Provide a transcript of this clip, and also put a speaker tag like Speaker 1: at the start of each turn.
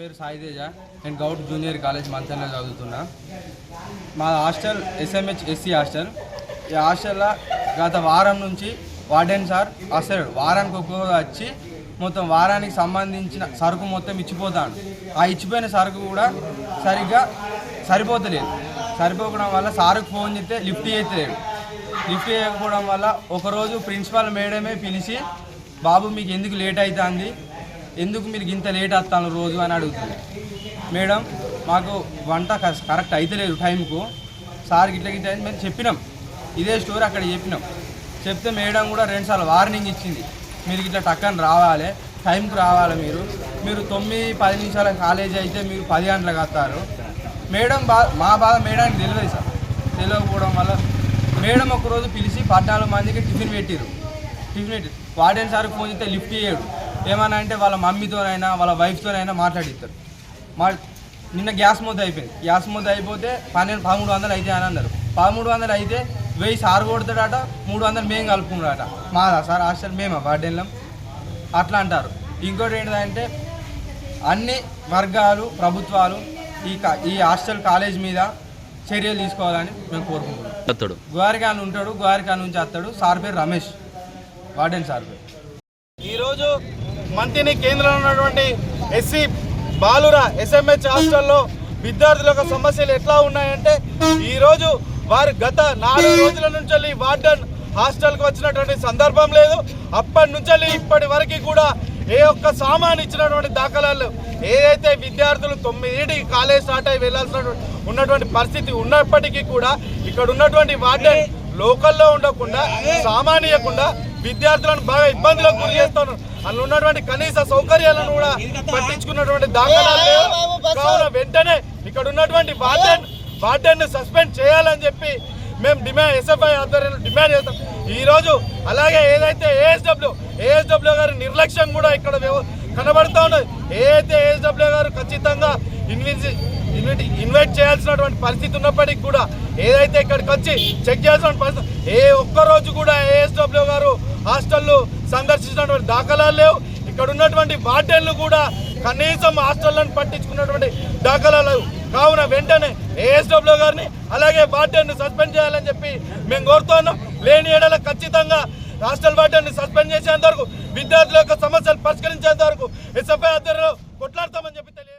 Speaker 1: పేరు సాయితేజ. నేను govt junior college మంతెనలో చదువుతున్నా. మా హాస్టల్ SMH SC హాస్టల్. ఈ హాస్టల్లో గత వారం నుంచి వార్డెన్ సార్ వస్తాడు. వారానికి ఒక్కొక్క వచ్చి మొత్తం వారానికి సంబంధించిన సరుకు మొత్తం ఇచ్చిపోతాడు. ఆ ఇచ్చిపోయిన సరుకు కూడా సరిగ్గా సరిపోతలేదు. సరిపోవడం వల్ల సారుకు ఫోన్ చేస్తే లిఫ్ట్ చేయట్లేదు. లిఫ్ట్ చేయకపోవడం వల్ల ఒకరోజు ప్రిన్సిపాల్ మేడమే పిలిచి, బాబు మీకు ఎందుకు లేట్ అవుతుంది, ఎందుకు మీరు ఇంత లేట్ వస్తాను రోజు అని అడుగుతుంది. మేడం మాకు వంట కరెక్ట్ అవుతలేదు టైంకు, సార్కి ఇట్లా గిట్ల మేము చెప్పినాం. ఇదే స్టోరీ అక్కడ చెప్పినాం. చెప్తే మేడం కూడా 2 సార్లు వార్నింగ్ ఇచ్చింది, మీరు ఇట్లా టక్కని రావాలి, టైంకి రావాలి, మీరు 9-10 నిమిషాల కాలేజీ అయితే మీరు 10 గంటలకు వస్తారు. మేడం మా బాధ మేడానికి తెలియదు సార్. తెలియకపోవడం వల్ల మేడం ఒకరోజు పిలిచి 14 మందికి టిఫిన్ పెట్టిరు. వార్డెన్ సార్కి ఫోన్ చేస్తే లిఫ్ట్ చేయడు. ఏమన్నా అంటే వాళ్ళ మమ్మీతోనైనా వాళ్ళ వైఫ్తోనైనా మాట్లాడిస్తారు. నిన్న గ్యాస్ మొద్దు అయిపోయింది. గ్యాస్ మొద్దు అయిపోతే 1300 అయితే అని అన్నారు. 1300 అయితే 1000 సార్ కొడతాడట, 300 మేము కలుపుకున్నాడట. మాదా సార్ హాస్టల్ మేమా వార్డెన్లం అట్లా అంటారు. ఇంకోటి ఏంటంటే అన్ని వర్గాలు ప్రభుత్వాలు ఈ హాస్టల్ కాలేజ్ మీద చర్యలు తీసుకోవాలని మేము కోరుకుంటున్నాం. గోవారికాన్ ఉంటాడు, గోవారికాన్ నుంచి వస్తాడు. సార్ పేరు రమేష్, వార్డెన్ సార్ పేరు.
Speaker 2: ఈరోజు మంతిని కేంద్రంలో ఉన్నటువంటి SC బాలుర SMH హాస్టల్లో విద్యార్థుల యొక్క సమస్యలు ఎట్లా ఉన్నాయంటే, ఈరోజు వారు గత 4 రోజుల నుంచి వార్డెన్ హాస్టల్కి వచ్చినటువంటి సందర్భం లేదు. అప్పటి నుంచి ఇప్పటి వరకు కూడా ఏ ఒక్క సామాన్ ఇచ్చినటువంటి దాఖలాలు, ఏదైతే విద్యార్థులు 9కి కాలేజ్ స్టార్ట్ అయ్యి వెళ్ళాల్సిన ఉన్నటువంటి పరిస్థితి ఉన్నప్పటికీ కూడా ఇక్కడ ఉన్నటువంటి వార్డెన్ లోకల్లో ఉండకుండా సామాన్యకుండా విద్యార్థులను బాగా ఇబ్బందులకు గురి చేస్తున్నారు. అందులో ఉన్నటువంటి కనీస సౌకర్యాలను కూడా పట్టించుకున్నటువంటి దాఖలాలు లేవు. కావున వెంటనే ఇక్కడ ఉన్నటువంటి వార్డెన్ సస్పెండ్ చేయాలని చెప్పి మేము SFI ఆధ్వర్యంలో డిమాండ్ చేస్తాం ఈరోజు. అలాగే ఏదైతే ASW గారి నిర్లక్ష్యం కూడా ఇక్కడ కనబడుతూ ఉన్నది. ఏదైతే ASW గారు ఖచ్చితంగా ఇన్వైట్ చేయాల్సినటువంటి పరిస్థితి ఉన్నప్పటికీ కూడా ఏదైతే ఇక్కడికి వచ్చి చెక్ చేయాల్సిన పరిస్థితి, ఏ ఒక్కరోజు కూడా ASW గారు హాస్టళ్ళు సందర్శించినటువంటి దాఖలాలు లేవు. ఇక్కడ ఉన్నటువంటి వార్డెన్లు కూడా కనీసం హాస్టళ్లను పట్టించుకున్నటువంటి దాఖలాలు లేవు. కావున వెంటనే ASW గారిని అలాగే వార్డెన్ను సస్పెండ్ చేయాలని చెప్పి మేము కోరుతున్నాం. లేని ఏడల ఖచ్చితంగా హాస్టల్ వార్డెన్ని సస్పెండ్ చేసేంత వరకు, విద్యార్థుల యొక్క సమస్యలు పరిష్కరించేంత వరకు SFI ఆధ్వర్యంలో